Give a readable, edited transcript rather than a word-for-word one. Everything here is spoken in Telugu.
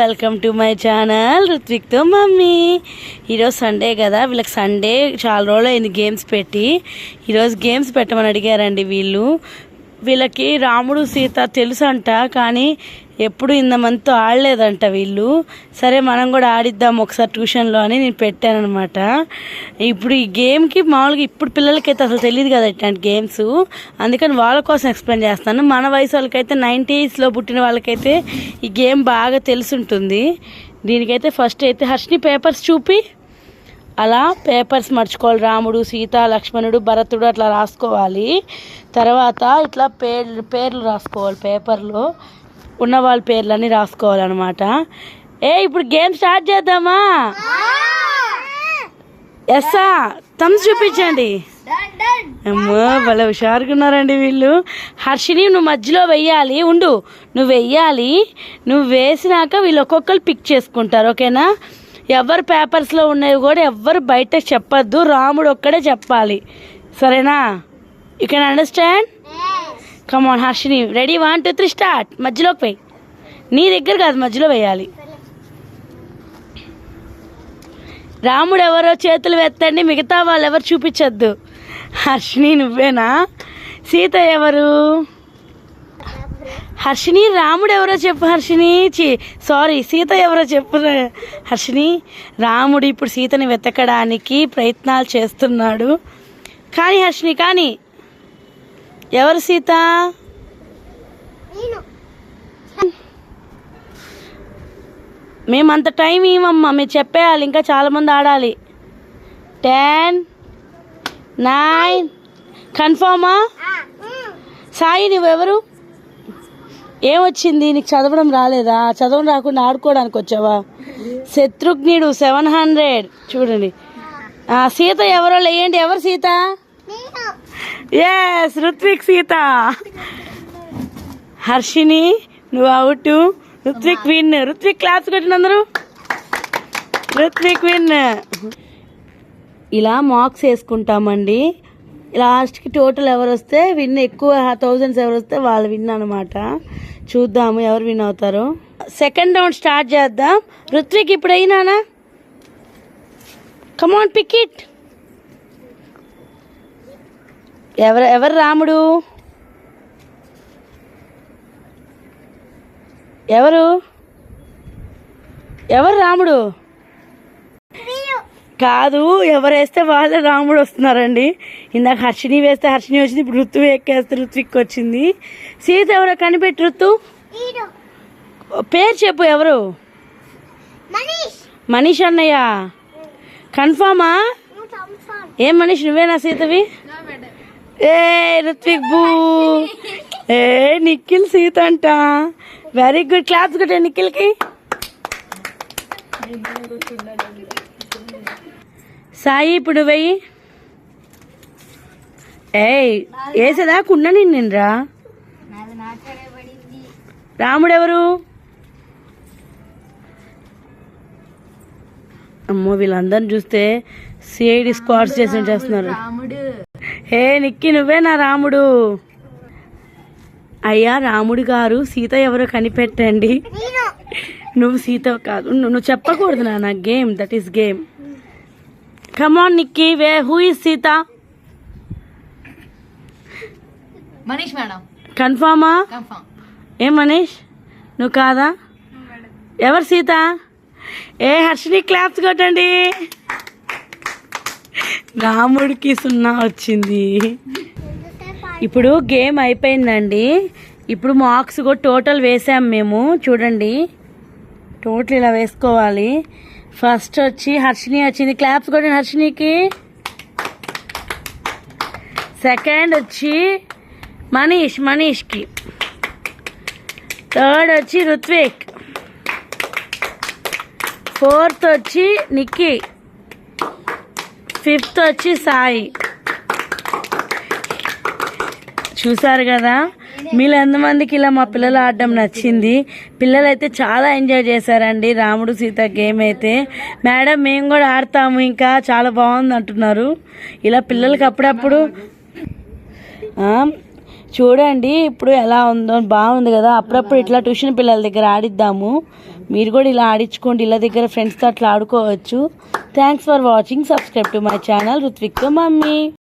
వెల్కమ్ టు మై ఛానల్ రుత్విక్తో మమ్మీ. ఈరోజు సండే కదా, వీళ్ళకి సండే చాలా రోజులు అయింది గేమ్స్ పెట్టి. ఈరోజు గేమ్స్ పెట్టమని అడిగారండి వీళ్ళకి రాముడు సీత తెలుసు అంట, కానీ ఎప్పుడు ఇంత మందితో ఆడలేదంట వీళ్ళు. సరే మనం కూడా ఆడిద్దాం ఒకసారి ట్యూషన్లో అని నేను పెట్టానమాట. ఇప్పుడు ఈ గేమ్కి మామూలుగా ఇప్పుడు పిల్లలకైతే అసలు తెలియదు కదా ఇట్లాంటి గేమ్స్, అందుకని వాళ్ళ కోసం ఎక్స్ప్లెయిన్ చేస్తాను. మన వయసు వాళ్ళకైతే 90sలో పుట్టిన వాళ్ళకైతే ఈ గేమ్ బాగా తెలుసుంటుంది. దీనికైతే ఫస్ట్ అయితే హర్షిని పేపర్స్ చూపి అలా పేపర్స్ మర్చుకోవాలి. రాముడు, సీత, లక్ష్మణుడు, భరతుడు అట్లా రాసుకోవాలి. తర్వాత ఇట్లా పేర్లు రాసుకోవాలి. పేపర్లో ఉన్న వాళ్ళ పేర్లన్నీ రాసుకోవాలన్నమాట. ఇప్పుడు గేమ్ స్టార్ట్ చేద్దామా? ఎస్సా థమ్స్ చూపించండి. అమ్మో భలే హుషారుగా ఉన్నారండి వీళ్ళు. హర్షిని నువ్వు మధ్యలో వెయ్యాలి. నువ్వు వెయ్యాలి. నువ్వు వేసినాక వీళ్ళు ఒక్కొక్కరు పిక్ చేసుకుంటారు, ఓకేనా? ఎవరు పేపర్స్లో ఉన్నవి కూడా ఎవ్వరు బయట చెప్పద్దు, రాముడు ఒక్కడే చెప్పాలి, సరేనా? You can understand? Come on Harshini, ready 1 2 3 start. మధ్యలోకి పోయి, నీ దగ్గర కాదు మధ్యలో వేయాలి. రాముడు ఎవరో చేతులు ఎత్తండి, మిగతా వాళ్ళు ఎవరు చూపించద్దు. హర్షిని నువ్వేనా? సీత ఎవరు? హర్షిని రాముడు ఎవరో చెప్పు. హర్షిని సారీ సీత ఎవరో చెప్పు హర్షిని. రాముడు ఇప్పుడు సీతని వెతకడానికి ప్రయత్నాలు చేస్తున్నాడు, కానీ హర్షిని కానీ ఎవరు సీత? మేమంత టైం ఇవ్వమ్మా, మీరు చెప్పేయాలి, ఇంకా చాలామంది ఆడాలి. 10 9 కన్ఫర్మా? సాయి నువ్వెవరు? ఏమొచ్చింది నీకు? చదవడం రాలేదా? చదవడం రాకుండా ఆడుకోవడానికి వచ్చావా? శత్రుఘ్నుడు 700. చూడండి. సీత ఎవరో లేయండి. ఎవరు సీత? ఎస్ రుత్విక్ సీత. హర్షిని నువ్వు out, Ruthvik win. Ruthvik class కొట్టినందరూ రుత్విక్ విన్. ఇలా మార్క్స్ వేసుకుంటామండి. లాస్ట్కి టోటల్ ఎవరు వస్తే విన్, ఎక్కువ 1000s ఎవరు వస్తే వాళ్ళు విన్ అనమాట. చూద్దాము ఎవరు విన్ అవుతారు. సెకండ్ రౌండ్ స్టార్ట్ చేద్దాం. రుత్విక్ ఇప్పుడు అయినానా? కమాన్ పిక్ ఇట్. ఎవరు రాముడు? ఎవరు రాముడు? కాదు, ఎవరు వేస్తే వాళ్ళే రాముడు వస్తున్నారండి. ఇందాక హర్షిని వేస్తే హర్షిని వచ్చింది, ఇప్పుడు ఋతువు ఎక్కేస్తే ఋత్విక్ వచ్చింది. సీత ఎవరో కనిపెట్టి. ఋతు పేరు చెప్పు. ఎవరు? మనీష్ అన్నయ్య. కన్ఫామా? ఏం మనీష్ నువ్వేనా సీతవి? ఋత్విక్ బూ. నిఖిల్ సీత అంట. వెరీ గుడ్, క్లాప్స్ కొట్టే నిఖిల్కి. సాయి ఇప్పుడు వెయ్యి. వేసేదా కుండా నిన్నురా. రాముడు ఎవరు? అమ్మో వీళ్ళందరిని చూస్తే సిఐడి స్క్వాడ్స్ చేస్తున్నారు. నిక్కి నువ్వేనా రాముడు? అయ్యా రాముడు గారు, సీత ఎవరో కనిపెట్టండి. నువ్వు సీత కాదు, నువ్వు చెప్పకూడదు నా game, that is game. Come on Nikki, who is Sita? Manish madam. కన్ఫామా? ఏం మనీష్ నువ్వు కాదా? ఎవరు సీత? హర్షిని క్లాప్స్ కొట్టండి. రాముడికి 0 వచ్చింది. ఇప్పుడు గేమ్ అయిపోయిందండి. ఇప్పుడు మార్క్స్ కూడా టోటల్ వేసాం మేము. చూడండి టోటల్ ఇలా వేసుకోవాలి. ఫస్ట్ వచ్చి హర్షిని వచ్చింది, క్లాప్స్ కొట్టండి హర్షినికి. సెకండ్ వచ్చి మనీష్కి. థర్డ్ వచ్చి రుత్విక్. ఫోర్త్ వచ్చి నిక్కీ. ఫిఫ్త్ వచ్చి సాయి. చూసారు కదా మీరు ఎంతమందికి ఇలా మా పిల్లలు ఆడడం నచ్చింది. పిల్లలు అయితే చాలా ఎంజాయ్ చేశారండి రాముడు సీత గేమ్ అయితే. మేడం మేము కూడా ఆడతాము, ఇంకా చాలా బాగుంది అంటున్నారు. ఇలా పిల్లలకి అప్పుడప్పుడు చూడండి ఇప్పుడు ఎలా ఉందో, బాగుంది కదా. అప్పుడప్పుడు ఇట్లా ట్యూషన్ పిల్లల దగ్గర ఆడిద్దాము. మీరు కూడా ఇలా ఆడించుకోండి, ఇళ్ళ దగ్గర ఫ్రెండ్స్తో అట్లా ఆడుకోవచ్చు. Thanks for watching. Subscribe to my channel రుత్విక్తో మమ్మీ.